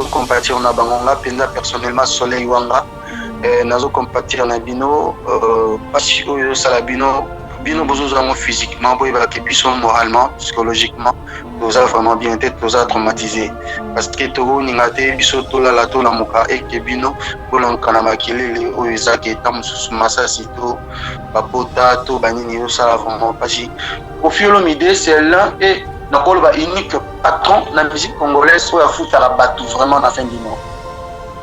compatir na bangonga penza personnellement Soleil Wanga nazo compatir na bino parce que sala bino besoin physiquement boy ba ke biso moralement psychologiquement nous a vraiment bien été nous a traumatisé parce que to ningate biso to la muka et ke bino bolon kana makilele o ezaki tamusu masa sito papota to banini yo sala vraiment parce au fil de l'idée c'est là et nakolo ba unique patron la musique congolaise ou ya futa la batu vraiment na fin du mois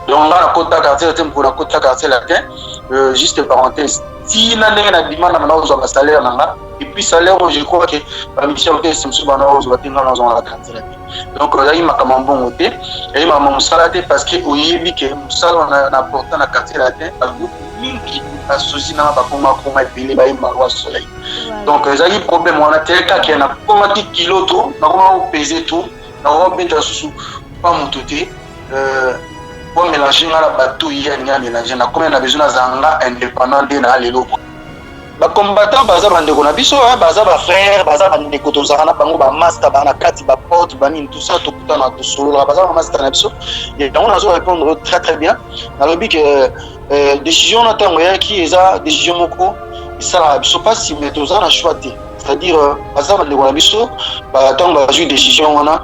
donc là la côte quartier pour la côte quartier latin juste parenthèse si na ndenge na demande na ozo salaire nanga et puis salaire je crois que la mission que c'est monsieur bana ozo batinga na ozo la quartier latin donc là il m'a comme bon côté et m'a mon salade parce que oyebi que musala na portant na quartier latin mingi associé na ba koma epele ba imba soleil donc ezali problème on a teleka qui na koma ki kilo to na koma peser tout na koma beta susu pas montoté pour mélanger la bateau hier ni mélanger na combien on a besoin zanga indépendant de na lelo ba combattant baza bandeko na biso baza ba frère baza bandeko tozana bango ba master ba na kati ba porte ba ni tout ça to kutana to solo baza ba master na biso et on a répondre très très bien na lobi que décision na tango ya ki eza décision moko ça la biso pas si mais tozana choisir c'est-à-dire baza bandeko na biso ba tango ba ju décision wana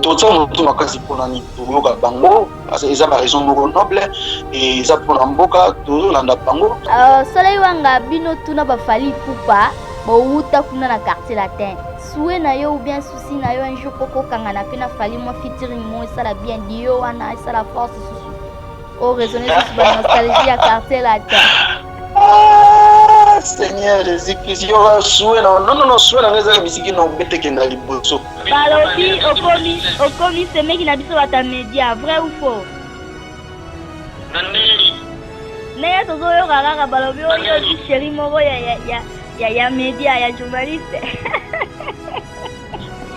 to tsa to makasi pona ni to yoka bango parce que eza ba raison moko noble et eza pona mboka to landa bango Soleil Wanga bino tuna ba fali pupa ba uta kuna na quartier latin souhait na yo ou bien souci na yo un jour koko kanga na pena fali mo featuring mo ça la bien dio wana ça la force au raisonner sur ba nostalgie à quartier latin. Seigneur Jésus-Christ, il y aura souhait non souhait na ngeza bisiki no bete kenda liboso. Balobi okomi ce mec qui na biso bata média vrai ou faux? Nani? Naya tozo yo kaka balobi oyo di chéri moko ya média ya journaliste.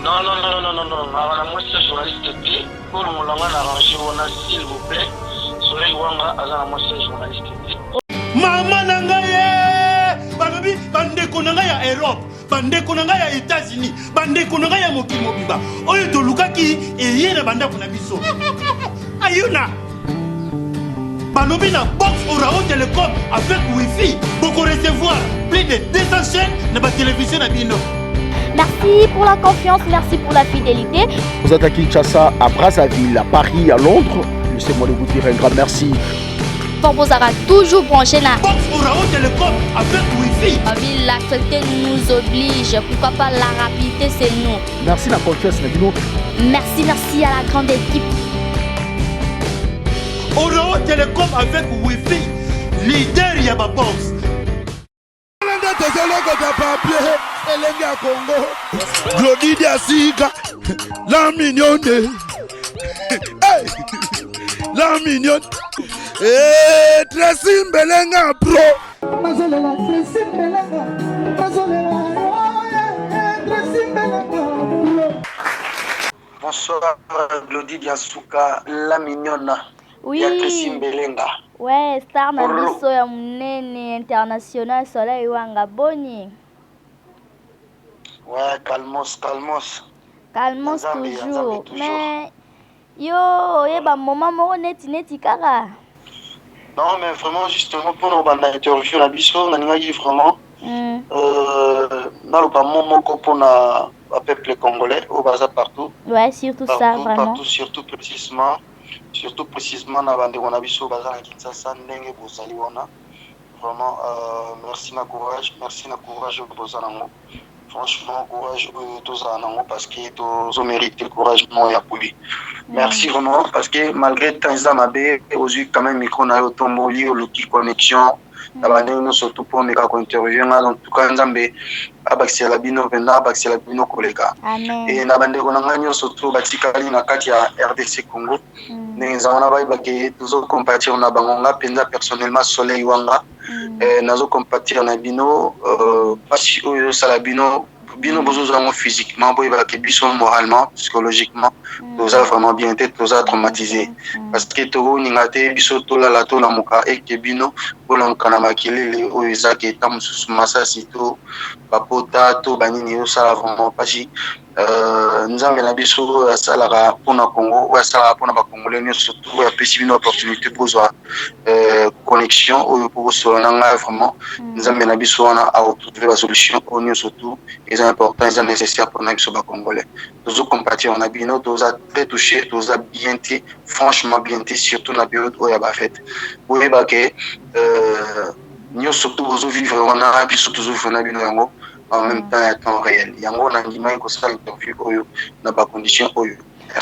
Non, na moi c'est journaliste ti pour mon langage arrangé on a s'il vous plaît. Soleil Wanga azana moi c'est journaliste ti. Mama nangaye balobi bandeko nanga ya Europe bandeko nanga ya États-Unis bandeko nanga ya mokili mobimba oyo tolukaki eye na bandako na biso ayuna balobi na box Orao Telecom avec wifi pour recevoir plus de 200 chaînes na ba télévision na bino. Merci pour la confiance, merci pour la fidélité. Vous êtes à Kinshasa, à Brazzaville, à Paris, à Londres. Laissez-moi vous dire un grand merci. Vous aura toujours branché là. Box Orao Telecom avec wifi. L'actualité nous oblige. Pourquoi pas la rapidité, c'est nous. Merci la confiance, Nabino. Merci à la grande équipe. Orao Telecom avec wifi. Leader Yaba Box. Glody Asika, la mignonne. La mignonne. Tracy Mbelenga pro. Bonsoir Glody Asuka, la mignonne. Oui. Tracy Mbelenga. Ouais, star na biso ya munene international Soleil Wanga boni. Ouais, calmos. Calmos toujours. Mais yo, yeba moment moko neti kaka. Non, mais vraiment, justement, pour nous interview la biso, on a vraiment. Dans le moment pour le peuple congolais, au bazar partout. Ouais, surtout ça, vraiment. Partout, surtout précisément, dans le biso, bazar à Kinshasa, ndenge bozali wana. Vraiment, merci na courage au bazar. Franchement, courage tous en parce que tous méritent le courage à Pouli. Merci vraiment parce que malgré tant ça m'a bé aujourd'hui quand même micro na tomboli au qui connexion nous surtout pour mes interviews en tout cas nzambe abaxi la bino vena abaxi la bino kolega et na bande ko nganyo surtout batikali na kati ya RDC Congo neza ona ba ke toujours compatir na bangonga penza personnellement Soleil Wanga nazo compatir na bino parce que sala bino besoin physiquement boy ba ke biso moralement psychologiquement nous a vraiment bien été nous a traumatisé parce que to ningate biso to la muka et ke bino bolon kana makilele o ezaki tamusu masa sito papota to banini yo sala vraiment parce nzambe na biso asalaka mpona Congo oyo asalaka mpona bacongolais nyonso surtout oyo apesi bino opportunité kozwa connexion oyo po kosola na ngai vraiment nzambe na biso wana aretrouve basolution oyo nyonso tout eza important eza nécessaire mpona biso bacongolais tozocompatir na bino toza très touché toza bien te franchement bien te surtout na période oyo ya bafete boyeba ke nyonso tout bozovivre wana biso tozovivre na bino yango en même temps à temps réel.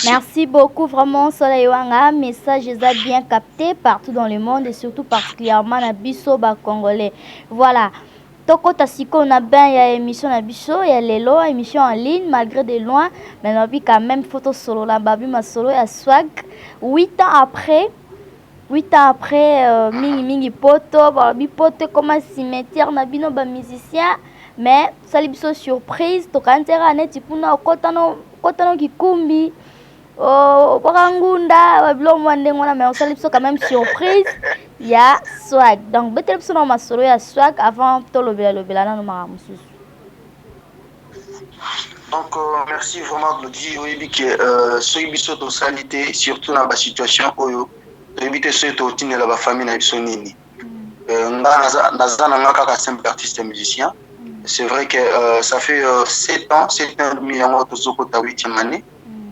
Merci beaucoup vraiment Soleil Wanga, message est bien capté partout dans le monde et surtout particulièrement na biso ba congolais. Voilà. Toko tasiko on a bien il y a émission na biso, il y a lelo émission en ligne malgré de loin, mais on a vu quand même photo solo la babi ma solo ya swag 8 ans après mingi poto, babi poto comme un cimetière na bino ba musicien. Mais ça lui une surprise to kantera neti kuna kotano kikumbi barangunda babilo mwande ngona mais ça lui quand même surprise il y a swag donc betel biso na masolo ya swag avant to lobela na mama mususu. Donc merci vraiment Claudie oyebi ke soki biso to salité surtout na ba situation oyo oyebi te soki to tinela ba famille na biso nini naza na kaka simple artiste musicien. C'est vrai que ça fait 7 ans et demi à moi, tout ce que tu as 8e année.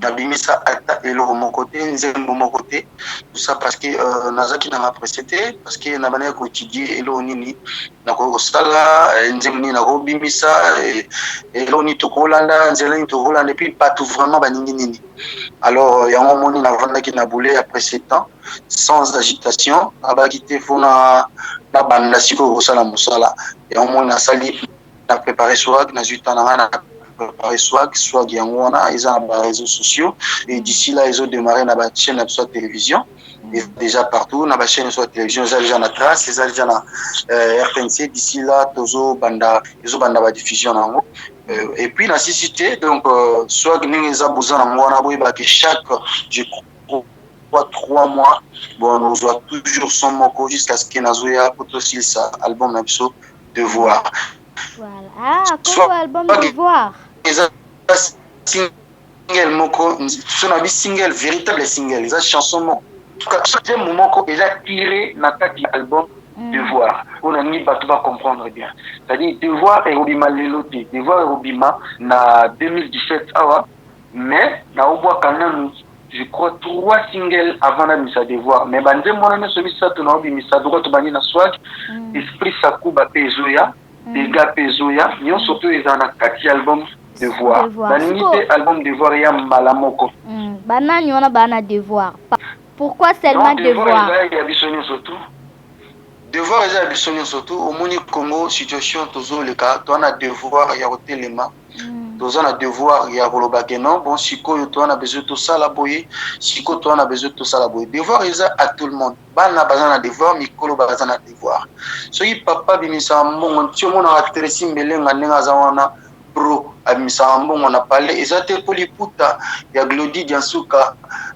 Nabimisa ata elo mon côté, nzembo mon côté. Tout ça parce que nazaki na précédé, parce que na bana quotidien elo nini na ko sala nzemni na ko bimisa elo ni to kolanda nzela ni to kolanda et puis pas tout vraiment baningi nini. Alors il y a un moment na vanda qui na boulé après 7 ans sans agitation, abakité fona na banda siko ko sala musala. Il y a un moment na sali na préparé swag na 8 ans na préparé swag yangona ils ont les réseaux sociaux et d'ici là ils ont démarré na chaîne de télévision et déjà partout na chaîne de télévision ils déjà na trace ils déjà na RTNC d'ici là tozo banda ba diffusion nango et puis la cité donc swag ni ils ont besoin na ngona boy ba que chaque je crois 3 mois bon on doit toujours son moko jusqu'à ce que nazoya aussi ça album na biso Devoir. Voilà. Ah, comme album Devoir. Single moko, son single, véritable single, les chansons moko. Chaque moment il a tiré na kati album Devoir. On a mis pas tout va comprendre bien. C'est-à-dire Devoir et Obima Leloté. Devoir et Obima na 2017 awa, mais na obwa kana je crois 3 singles avant la mise à Devoir. Mais bande moi na celui ça to na obimisa droit to bani na swag, esprit sakuba pezoya. Des gars pezoya, ils ont surtout les anakati album Devoir. Banimité album Devoir ya malamoko. Banani on a bana Devoir. Pourquoi seulement Devoir? Devoir est abissonné surtout au moni Congo situation toujours le cas. Tu as Devoir ya hotelema. Tu as Devoir ya kolobake non bon siko tu as besoin tout ça la boye. Siko tu as besoin tout ça la boye. Devoir est à tout le monde. Bana bazana Devoir mikolo bazana Devoir. So yi papa bimisa mbongo tio mona atresi melenga nenga zawana pro abimisa mbongo na parler ezate poliputa ya Glody Diansuka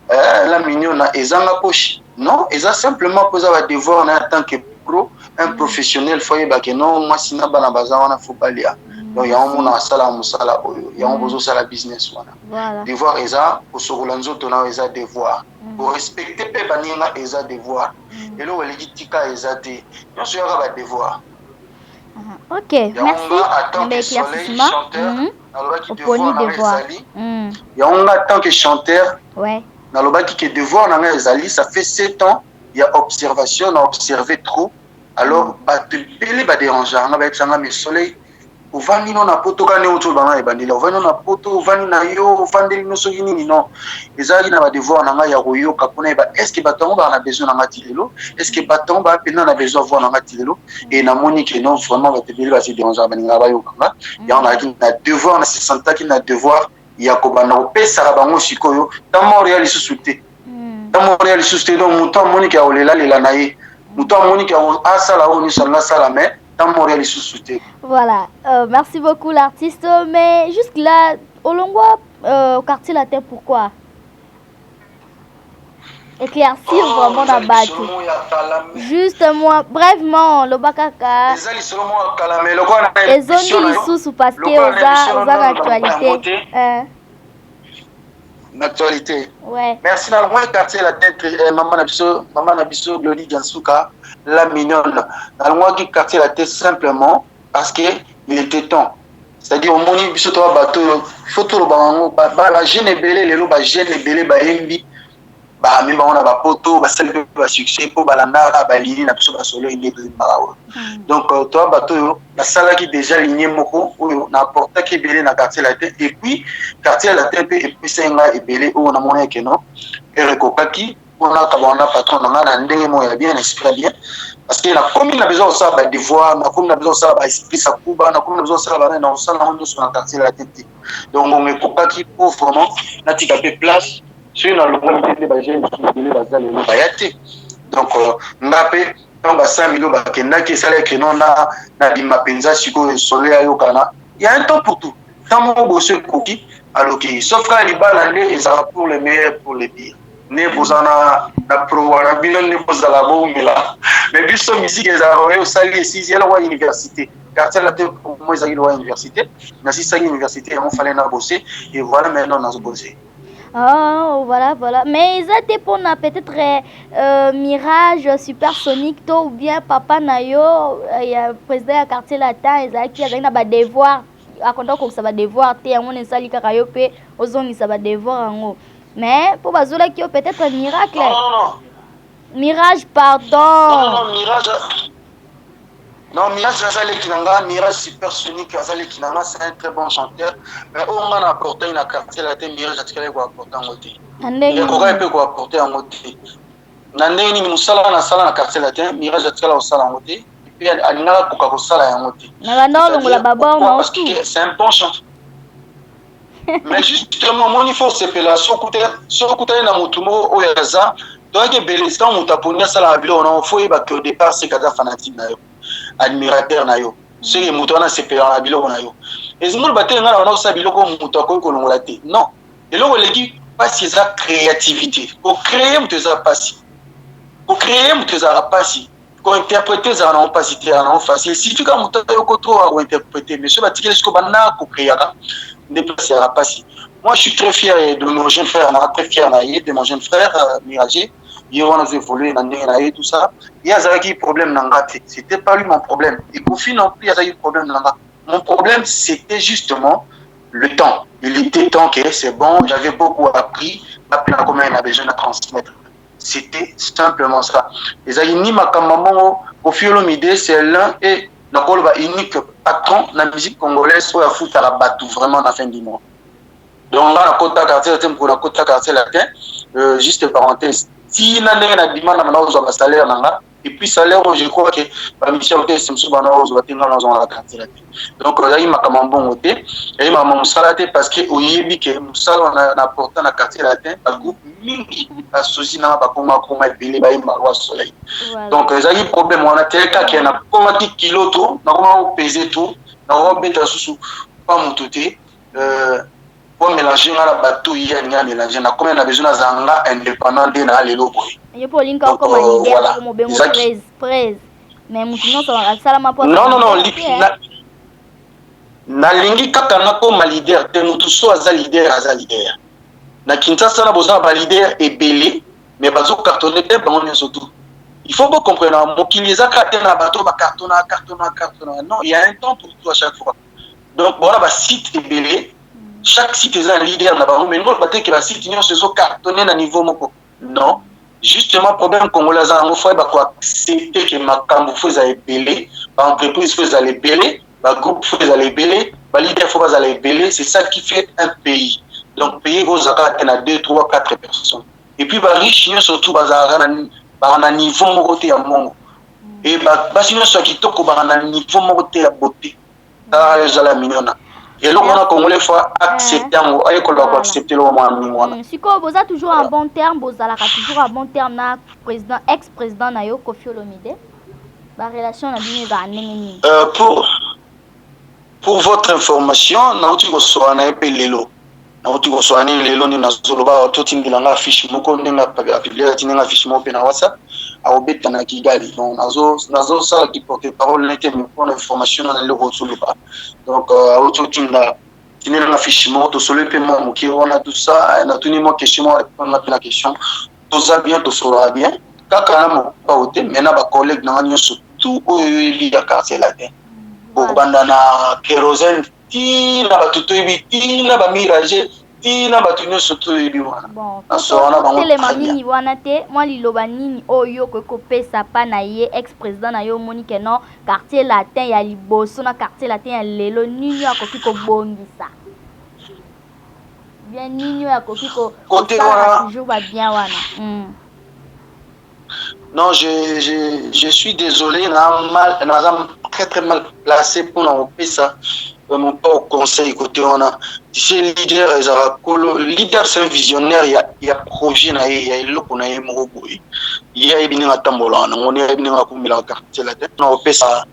la mignona ezanga poche. Non, eza simplement poser va Devoir en tant que pro un professionnel foyer ba que non moi sina bana bazana faut pas lire. Donc il y a un monde à sala musala il y a un besoin sala business wana. Devoir eza pour sokolanzo tona eza Devoir. Pour respecter pe baninga eza Devoir. Et là elle dit tika eza te. Non sur ba Devoir. OK, merci. L'éclaircissement. Oponi Devoir. Il y a un tant que chanteur. Ouais. Dans le baki que Devoir na ezali ça fait 7 ans, il y a observation, on a observé trop. Alors ba te pele ba déranger na ba tsanga mais soleil uvani no na poto ka ne uto bana ebandila uvani na poto uvani na yo uvandeli no so nini non ezali na ba Devoir na nga ya koyoka pona ba est-ce que batongo ba na besoin na ngati lelo est-ce que batongo ba pena na besoin voir na ngati lelo et na moni que non vraiment ba te pele ba se déranger ba ninga ba yoka nga ya on a Devoir na se senta ki na Devoir ya ko bana opesa bango sikoyo ta Montréal sous-souté ta Montréal sous-souté donc muto moni que olela lela na ye muto moni que asala oni sala sala mais ta Montréal sous-souté. Voilà, merci beaucoup l'artiste. Mais jusque là, au Longwa, au quartier latin, pourquoi? Éclaircir vraiment la base. Juste moi, brèvement, le bakaka. Les zones qui sous parce que aux actualité. l'actualité. Ouais. Merci dans le moins quartier la tête maman Nabiso Glody Gansuka la mignonne dans le moins qui quartier la tête simplement parce que il était temps. C'est-à-dire au moni biso to bateau faut tout le bango la jeune belé les lo ba jeune belé ba yembi ba mi ba on a ba poto ba celle ba succès pour balanda ba lini na biso ba solo inde de marawa. Donc toi bateau la salle qui déjà ligné moko ou na porta qui belé na quartier la tête et puis quartier la tête et puis senga et belé on a moné que non et rekokaki on a kabana patron na ndenge mo ya bien esprit bien parce que la commune a besoin de ça ba devoir la commune a besoin de ça ba esprit ça kuba la commune a besoin de ça ba na ça on sur la quartier la tête donc on rekokaki pour vraiment na tikape place sur na le bon de ba jeune belé ba zale ba yate donc ngape on va 5 millions ba kenda qui sale que non na di mapenza siko soleil ayo kana il y a un temps pour tout tant mon bosser cookie alors que sauf quand les balles ils sont pour les meilleurs pour les pires ne bozana na pro wala bino ne bozala bo mila mais biso musique les arroyo sali 6e la université quartier la tête moi ils ont université na 6e université on fallait na bosser et voilà maintenant on a bossé. Oh, voilà. Mais ils étaient pour peut-être Mirage, Supersonic, ou bien Papa Nayo, il y a le président du quartier latin, ils ont qui a des devoirs. À quand on ça va devoir, on est sali karayope, aux hommes ça va devoir en haut. Mais pour Bazola qui a peut-être un miracle. Non. Mirage, pardon. Non, Mirage. Non, Mirage Azale Kinanga, Mirage Supersonic Azale Kinanga, c'est un très bon chanteur. Mais on a apporté une quartier la tête, Mirage Azale quoi apporter en côté. Il y a quoi apporter en côté. Nandeni Moussala na sala na quartier la tête, Mirage Azale au sala en côté. Et puis Anina Koka au sala en côté. Parce que c'est un bon chanteur. Mais justement, mon il faut se peler sur côté na mutumo oyaza. Donc que Bélistan mutaponia sala bilo on faut y que au départ c'est kada fanatique na yo. Admirateur na yo c'est mutona se peler na bilo na yo. Et zimul baté ngala on sa bilo ko mutako ko longola té. Non. Et là les pas si ça créativité. Pour créer muteza passi. Pour créer muteza passi. Pour interpréter ça non pas si non facile. Si tu comme mutako ko trop à interpréter mais ce batikele ce ko bana ko créer déplacer à passi. Moi je suis très fier de mon jeune frère, très fier de mon jeune frère Miragé. Il a évolué dans le tout ça. Il y a un problème dans le c'était pas lui mon problème. Et Kofi non plus, il y a eu problème dans le mon problème, c'était justement le temps. Il était temps que c'est bon, j'avais beaucoup appris, maintenant comment il a besoin de transmettre. C'était simplement ça. Les Aïni Makamamo, Kofi Olomide, c'est l'un et unique patron de la musique congolaise sur la foot à la batou, vraiment à la fin du mois. Donc là, la côte quartier pour la côte quartier latin, juste parenthèse. Si n'a pas de demande à un salaire, et puis salaire, je crois que la mission de Simsou Banos va tenir dans la quartier latin. Donc là, il m'a quand même bon côté, et il m'a mon salaté parce que au Yébi, que nous salons on a apporté dans la quartier latin, le groupe Mingi, associé dans la Bakoma, comme il y a un soleil. Donc, il y a un problème, on a tel cas qui a un kilo tout, on a pesé tout, on a bêta sous pas mon touté. Pour mélanger la bateau, il y a un mélange. Comme on a besoin d'un indépendant de la lélo. Il y a Pauline comme un leader, comme un presse. Mais maintenant, ça va pas. Non. Na lingi kaka na comme leader, te mutu so aza leader. Na Kinshasa na besoin d'un leader et belé, mais bazo cartonné te bango surtout. Il faut pas comprendre. Mon qui les a cartonné na bateau, ba cartonné. Non, il y a un temps pour tout à chaque fois. Donc voilà, ba site est belé. Chaque site est un leader là-bas, mais nous, peut-être que la site se sont cartonnés à niveau moko. Non. Justement, problème congolais, on faut accepter que ma cambo faisait belé, ma entreprise faisait belé, ma groupe faisait belé, ma leader faisait belé. C'est ça qui fait un pays. Donc, pays aux arabes, il y a 2, 3, 4 personnes. Et puis, les riches, surtout, ils ont un niveau mokoté à mon. Et sinon, ceux qui toquent, ils ont un niveau mokoté à beauté. Ça, c'est la mignonne. Et là, on a congolais faut accepter, accepter le moment. Si vous avez toujours un bon terme, vous avez toujours un bon terme na président, ex-président Nayo Kofi Olomide. La relation a bien pour votre information, nous avons soit un peu l'élo. Nous avons soit un l'élo, nous avons tout une langue affiche, nous avons publié une affiche sur WhatsApp. À Obeta na Kigali. Donc, nazo ça qui porte parole n'était mais pour l'information dans le retour pas. Donc, autour d'une continuer dans l'affichement, tout seul peu moi qui on a tout ça, on a tout niveau question, on a la question, tout ça bien, tout ça bien. Quand on a pas ôté, maintenant ba collègue dans nous surtout il y a quartier là dedans. Pour bandana kérosène, ti na ba tout ti na ba mirage, ti na ba tout surtout il y a. Bon, telema nini wana te moi liloba nini oyo ko pesa pa na ye ex-président na yo Monique non quartier latin ya liboso na quartier latin ya lelo nini akoki ko bongisa. Bien nini akoki ko côté wana toujours ba bien wana. Non, je suis désolé, très mal placé pour n'envoyer ça. Vraiment pas au conseil côté on a. Tu sais, leader c'est un visionnaire, il y a projet, il y a le qu'on a eu Moroboui. Il y a eu bien Tambola, on est bien à combien la carte la tête. On a ça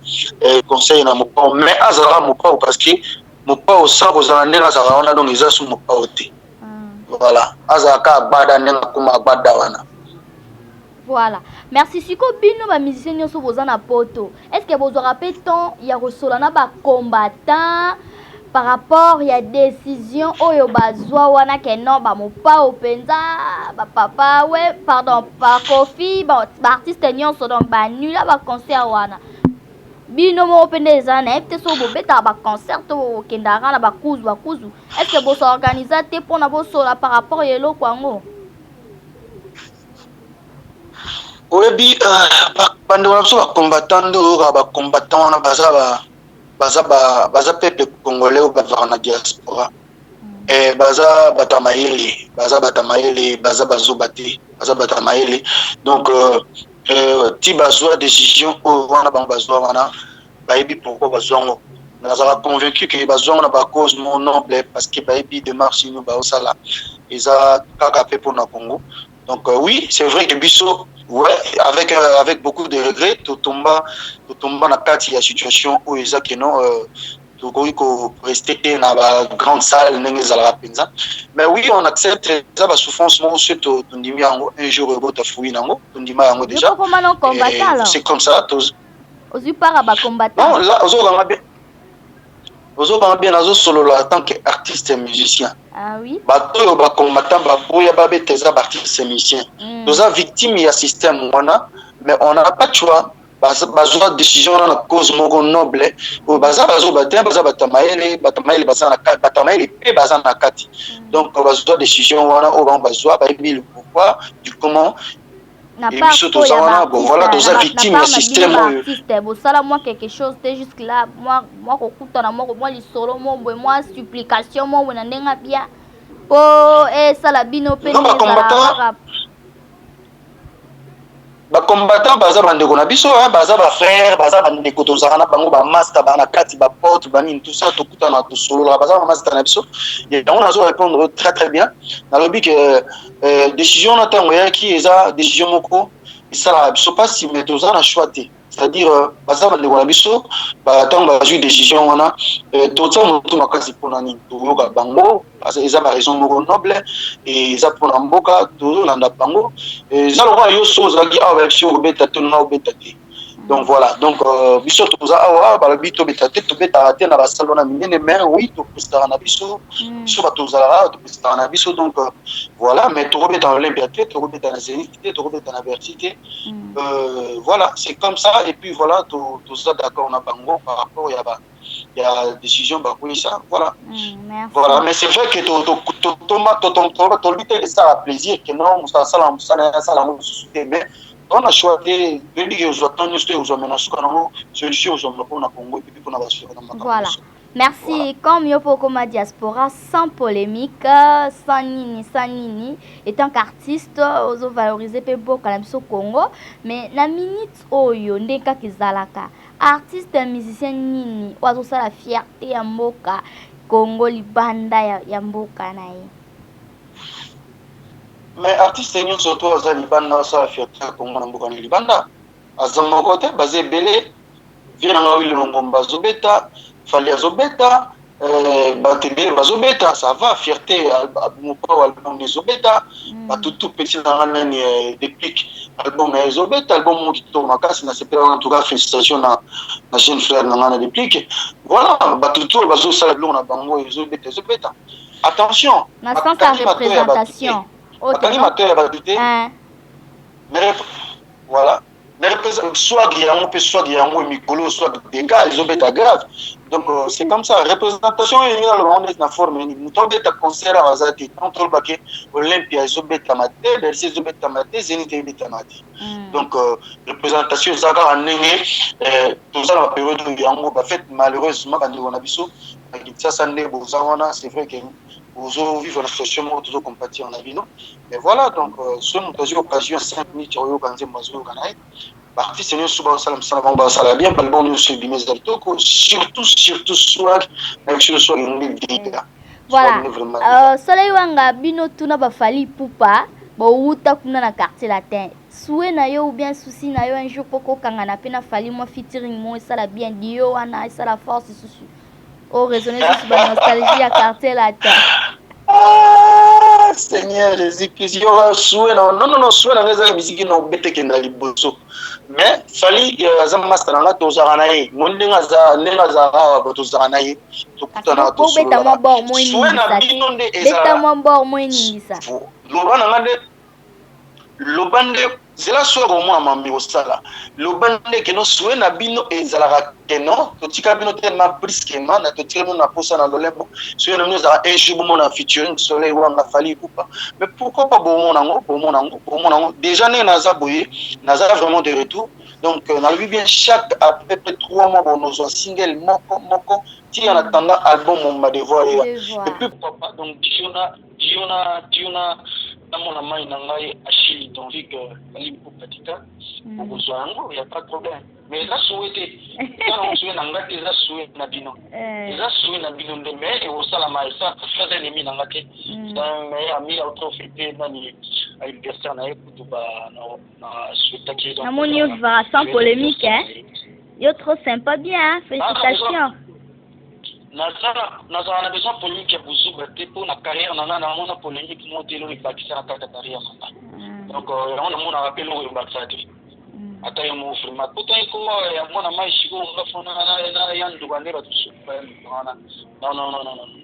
conseil na mon pas, mais Azara mon pas parce que mon pas au sang aux années Azara on a donc les as mon pas au thé. Voilà, Azaka bada nenga kuma bada wana. Voilà. Merci siko bino ba musicien nyonso boza na poto. Est-ce que vous aurez temps ya kosolana ba combattant par rapport ya décision oyo bazwa wana ke non ba mopa openza ba papa ouais pardon par Kofi ba artiste nyonso donc ba nula ba concert wana. Bino mo opendeza na epte so bo beta ba concert to kendara na ba kuzu. Est-ce que vous organisez te pona bo sola par rapport yelo kwango? Oyebi bande wana so combattant wana baza peuple congolais ou bavaka na diaspora baza batamaele baza bazobate baza batamaele donc ti bazwa décision oyo wana bango bazwa wana bayebi pourquoi bazwa ngo nazala convaincu que bazwa ngo na bacause mo noble parce que bayebi démarche ino baosala eza kaka pe mpona Congo. Donc oui, c'est vrai que biso ouais avec beaucoup de regrets tout tomba na kati ya situation où ezaki non to ko rester dans la grande salle n'engezala penza. Mais oui, on accepte ça ba souffrance mo surtout tondimi yango un jour bota fouiller nango tondima yango déjà. C'est comme ça tous. Ozu para ba combattant. Non, là ozo bien nazo solo en tant qu'artiste et musicien. Ah oui. Bato ba combattant ba boya ba beteza artiste et musicien. Nous sommes victimes du système mais on n'a pas de choix. Bazo décision na cause moko noble o baza batin baza batamaele baza na kati. Donc bazo décision wana o bazo ba le pourquoi du comment et puis tout ça wana bon voilà nous sommes victimes du système. Bon ça là moi quelque chose c'est juste là moi kokuta na moi li solo moi supplication moi na ndenga bien po ça la bino pe ba combattant baza bandeko na biso baza ba frère baza bandeko tozaka na bango ba master ba na kati ba porte ba nini tout ça to kuta na to solo baza ba master na biso et on a répondre très bien na lobi que décision na tango ya ki eza décision moko ça la biso pas si mais tozana choisi c'est-à-dire baza bandeko na biso ba tango ba ju décision wana to tsa moto makasi pona nini to yoka bango parce que eza ba raison moko noble et eza pona mboka to landa bango eza lokwa yo soza ki awa si obeta to na obeta te. Donc voilà, donc biso toza awa ba bito beta te to beta te na ba salona minene mais oui to postara na biso biso ba tozala to postara na biso donc voilà mais to beta en Olympiade to beta na Zénith to beta na Verticité voilà, c'est comme ça et puis voilà to ça d'accord na bango par rapport il y a décision bah oui ça voilà. Voilà, mais c'est vrai que to lutter ça à plaisir que non ça mais on a choisi de dire aux autorités aux hommes solution aux hommes pour na Congo et puis pour na basura. Voilà. Merci. Comme Yopo Koma Diaspora, sans polémique, sans nini, étant qu'artiste, oso valoriser pe beaucoup la biso Congo, mais la minute oyo ndeka kizalaka. Artiste musicien nini, ozo sa la fierté ya mboka Congo libanda ya mboka na ye. Mais artiste nyonso surtout aza libanda sa la fierté ya Congo na mboka na libanda. Azama côté basé belé, vient na wili ngomba zobeta. Fallait azobeta bateli bazobeta ça va fierté mon pas album des obeta tout petit dans la déclic album na ezobet album mokito makasi na sepela en tout cas félicitations na jeune frère na ngana réplique voilà bato to bazo sala biloko na bango ezobeta attention na sans sa représentation bakangi mateur ya bato te mais voilà soit yango mpe soit yango mikolo soit dégâts ezobeta grave donc c'est comme ça représentation elingi naloba ngo neti na forme nini moto obeta concert awa aza te tant tolobake olympia ezobetama te bercy ezobetama te zénith ebetama te donc représentation eza kaka ndenge toza na bapériode oyo yango bafete malheureusement bandeko na biso na kinshasa nde boza wana c'est vrai que vivre na situation moko tozocompatir na bino mais voilà donc so moto azwi occasion 5 minutes oyoka nzembo azoyoka na ye baartiste nyonso baosala mosala bango basala bien balbon nyonso ebima eza kitoko surtout swag na biso swag engi dika voilà soleil wanga bino tuna bafali pupa bowuta kuna na quartier latin souhait na yo ou bien souci na yo un jour poko kangana pe na fali moi featuring mo esala bien dio wana esala force susu o raisonner sur ba nostalgie ya quartier latin. Seigneur Jésus-Christ, il y aura souhait non souhait na ngeza musique no bete kenda liboso mais fali za master na tozara na ye mondinga za tozara na ye tokutana to souhait na bino nde ezala beta mo mo ningisa lobande zela soro mo amami osala lobande ke no souhait na bino ezala ke no totika bino tellement brisquement na totika bino na posa na lolembo souhait na bino ezala un jour mo na featuring soleil wanga fali coupa mais pourquoi pas bon nango déjà né naza boye naza vraiment de retour donc na lui bien chaque après 3 mois bon nos single moko ti en attendant album on m'a dévoilé et puis papa donc Diona mon amai na ngai Achille donc que ali popatika bozwango il y a pas de problème mais là souhaité quand on souhaite na ngai ça souhaite na bino ça souhaite na bino mais au salama ça fait des ennemi na ngai mais ami autre fêter nani anniversaire na ekutuba na souhaitaki donc na moni va sans polémique hein yo trop sympa bien félicitations. Nazara na besoin polémique ya buzuba te pour na carrière na mona polémique motelo ibakisa na kata carrière na donc on mona rappel o ibakisa te ata yo mo vraiment pourtant ko ya mona mai shiko ngafona na yandu bandera tusu non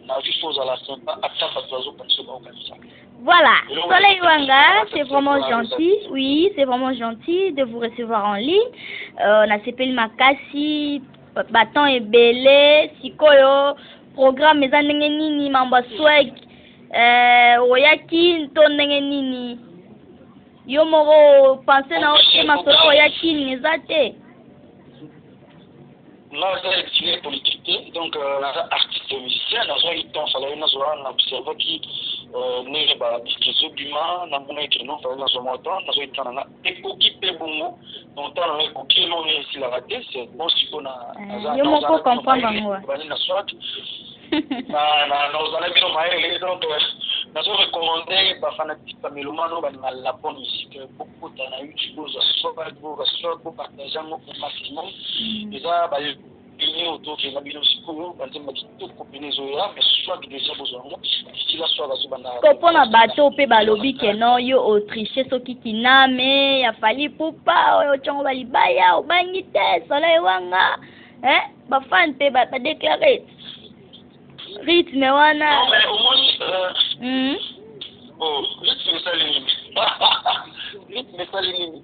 na juste chose à la sympa ata patwazo penso ba okanisa. Voilà, Soleil Wanga, c'est vraiment gentil. Oui, c'est vraiment gentil de vous recevoir en ligne. On a CPL Makasi, Bâton et Belé, Sikoyo, programme Meza Nini, Mamba Swag, Oyakin, Ton Nini. Yomoro, pensez na Masolo Oyakin, Nezate. Là, c'est une politique, donc artiste musicien, dans un temps, il fallait observer qui n'est pas discutablement, dans mon écrit, non, dans un temps, dans un temps, écoquille bongo, donc dans un écoquille, non, si la raté, c'est bon, si on a. Je m'en peux comprendre, moi. Nous allons bien maïler, donc, nous avons recommandé, par fanatique, par mélomano, la bonne musique, beaucoup dans la YouTube, pour partager un maximum. Déjà, il autour de la bioscope, kopona bato pe balobi ke no yo autriche soki kiname ya fali pupa oyo chongo balibaya obangi te Soleil Wanga ba fan pe ba déclarer rythme wana rythme salini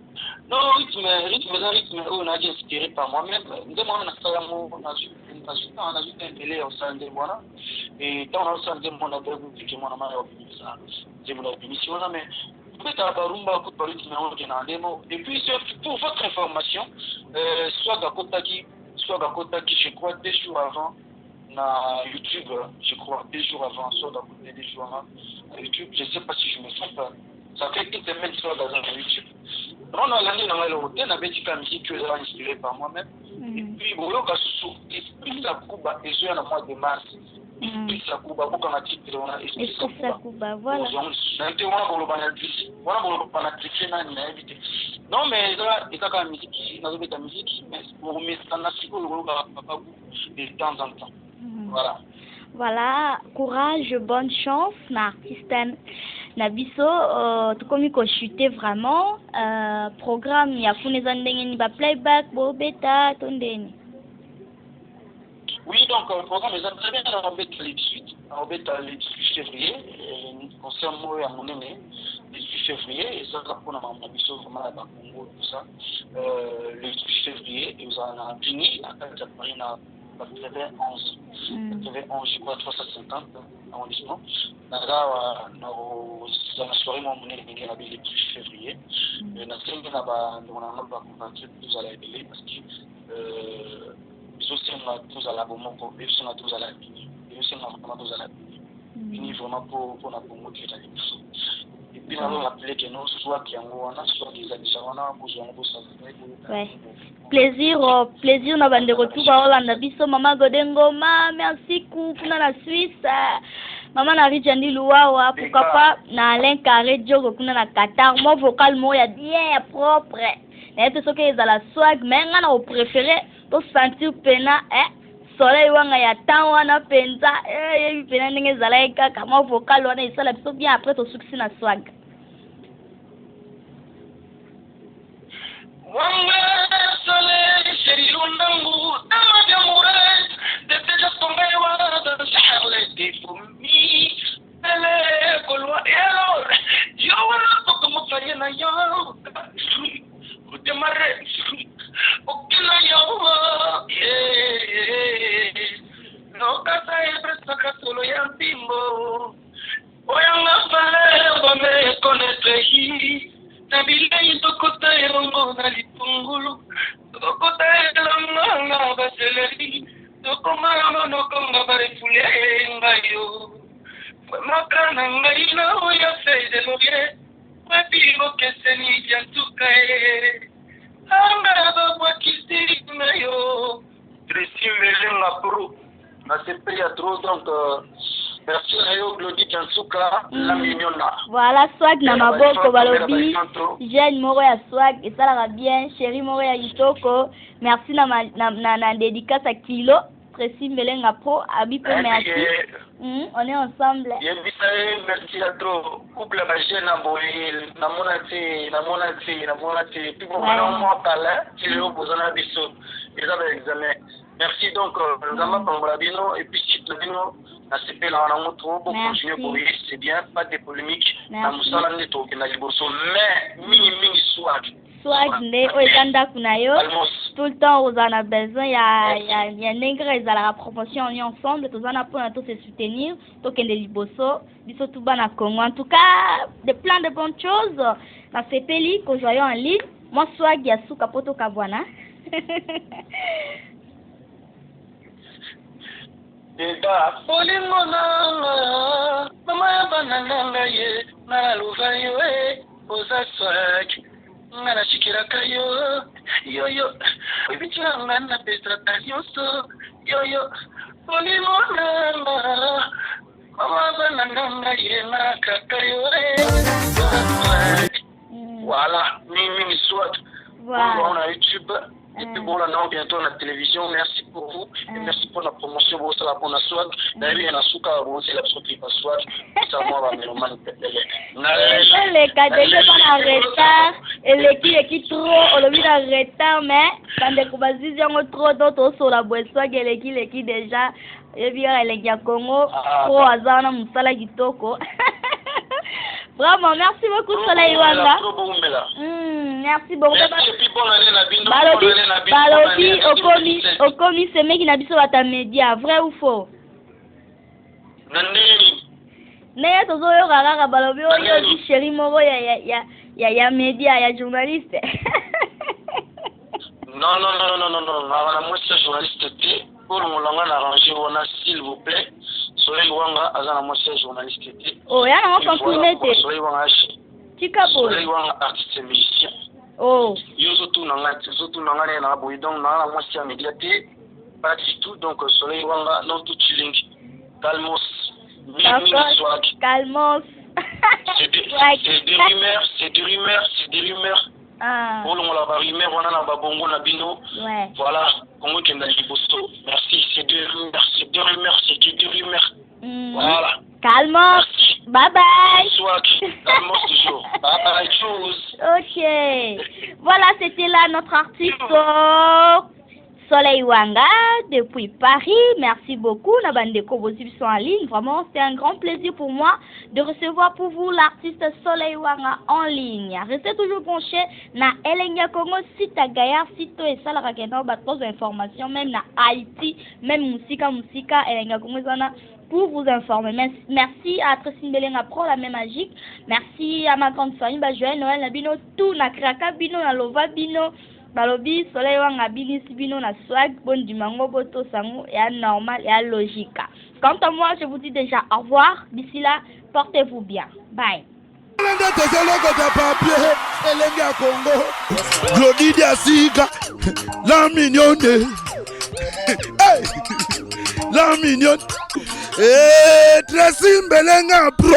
non rythme on a inspiré par moi-même demande na salamu on a vu un télé au sein de moi et dans le sein de mon abonnement que mon amant ça j'ai mon opinion mais peut-être à barumba coup de rythme on est en démo et puis pour votre information soit Dakotaki je crois 2 jours avant na YouTube je crois 2 jours avant soit Dakotaki 2 jours avant YouTube je sais pas si je me trompe ça fait une semaine sur YouTube. On a l'année dans le hôtel, on avait dit que la musique est inspirée par moi-même. Et puis, on a sorti la Cuba et je suis en mois de mars. Et la Cuba, beaucoup de titres, on a expliqué la Cuba. Voilà. Non, mais là, il y a quand même musique, on a de la musique, mais pour mettre en Afrique, on a de temps en temps. Voilà. Voilà, courage, bonne chance, l'artiste Nabiso, tout comme il chuté vraiment, programme ya funeza ndenge ni ba playback bo beta tondeni. Oui, donc le programme est très bien en bêta le 18 février, concert moi à mon aîné, le 18 février, et ça pour la maman biso vraiment à Congo tout ça. Le 18 février, et vous en avez fini à Paris na 91, je crois 350 arrondissement. Dans la soirée mon aîné le 18 février, na cinq na ba compatriotes tous à la télé parce que aussi on a tous à la bombe pour eux on a tous à la bini et aussi on a vraiment tous à la bini vraiment pour la bombe qui est à l'émission et puis on a rappelé que nous soit qui on a soit des additions on a besoin de ça ouais plaisir na bande retour ba Hollande biso mama Godengoma merci kuna na Suisse mama na Richandi Luawa pourquoi pas na Alain Carré Diogo kuna na Qatar mon vocal mo ya bien propre et tout ce que est à la swag mais on a préféré to sentir pena soleil wanga ya temps wana penza pena ndenge zalaika kama vocal wana isala biso bien après to succès na swag wanga soleil chéri lundangu tama mouret de déjà tombé wana de charles de fumi ele kolwa elo yo wana to como fanya na yo demarre okina yo no casa presta solo ya timbo oyanga pale bame konetehi tabile itokota erongo na litungulu tokota elanga baseleri tokomama nokonga barefule ngayo makana ngai na oya fede loye wapigo keseni jantuka anga baba kisiri ngayo Tracy Melenga Pro na sepri ya trop donc merci à yo Glody Jansuka la mignona voilà swag na maboko balobi jeune moko ya swag esalaka bien chéri moko ya kitoko merci na dédicace à Kilo Tracy Melenga Pro abi pe merci on est ensemble merci à trop couple la jeune aboyel na monati puis bon moi parler tu le besoin biso ils avaient examen merci donc nous avons Pambrabino et puis Chitobino na CP là on a trop pour continuer pour lui c'est bien pas de polémique na musala neto na liboso mais mingi swag nde oyanda kuna yo tout le temps on a besoin ya nengre ezala promotion on est ensemble tous on a pour tous se soutenir to kende liboso biso tout bana Congo en tout cas de plein de bonnes choses na CPLI ko joyeux en ligne moi swag ya suka poto kabwana Eba bolingo nanga mama ya bananga ye na luvayo oza swag ngana shikiraka yo ibichanga na pesa tanyoso yo bolingo nanga mama bananga ye na kakayo voilà mimi swag on a YouTube. Et puis bon, là, non, bientôt la télévision. Merci pour vous. Et merci pour la promotion. Bon, c'est la bonne swag. D'ailleurs, il y a un souka, c'est la sortie de swag. Ça, moi, va me les cadets sont en retard. Et l'équipe trop, on l'a vu en retard, mais quand des combats trop d'autres sur la boîte swag, et l'équipe déjà, et bien, les gars Congo, trop hasard, on a moussala kitoko. Vraiment, merci beaucoup, Soleil Wanga. Merci beaucoup. Balobi, Okomi, c'est mec qui n'a pas ta média, vrai ou faux? Neye tozo yo rara balobi yo di chéri moro ya média, ya journaliste. Non, moi c'est journaliste. Pour mon langage arrangé, on a s'il vous plaît. Soleil Wanga, azana moi c'est journaliste. Oh, ya na confirmé te. Soleil Wanga. Chikapo. Soleil Wanga artiste musicien. Oh. Yo surtout nanga na boy donc na moi c'est médiaté. Pas du tout donc Soleil Wanga non tout chilling. Calmos. Calmos. C'est des rumeurs. Ah. Pour la rumeur, on a la bongo na bino. Ouais. Voilà, Congo qui est libosto. Merci, c'est des rumeurs. Voilà. Calmos. Bye bye. Calmos toujours. Bye bye, choose. Ok. Voilà, c'était là notre artiste Soleil Wanga depuis Paris. Merci beaucoup, Nabandeko Bozib sont en ligne. Vraiment, c'est un grand plaisir pour moi de recevoir pour vous l'artiste Soleil Wanga en ligne. Restez toujours branchés na Elenga Congo, site à Gaillard, site et ça la raquette, d'autres informations, même na Haïti, même Musika, Elenga Congo, pour vous informer. Merci à Tracy Belenga Pro, la même magique. Merci à ma grande famille, Joël Noël, Nabino, tout, na Kraka, Bino, na Lova, Bino. Balobi Soleil Wanga bini sibino na swag bon du mango boto sango et à normal et à logique. Quant à moi, je vous dis déjà au revoir. D'ici là, portez-vous bien. Bye. La mignonne. La mignonne. Tracy Belenga Pro.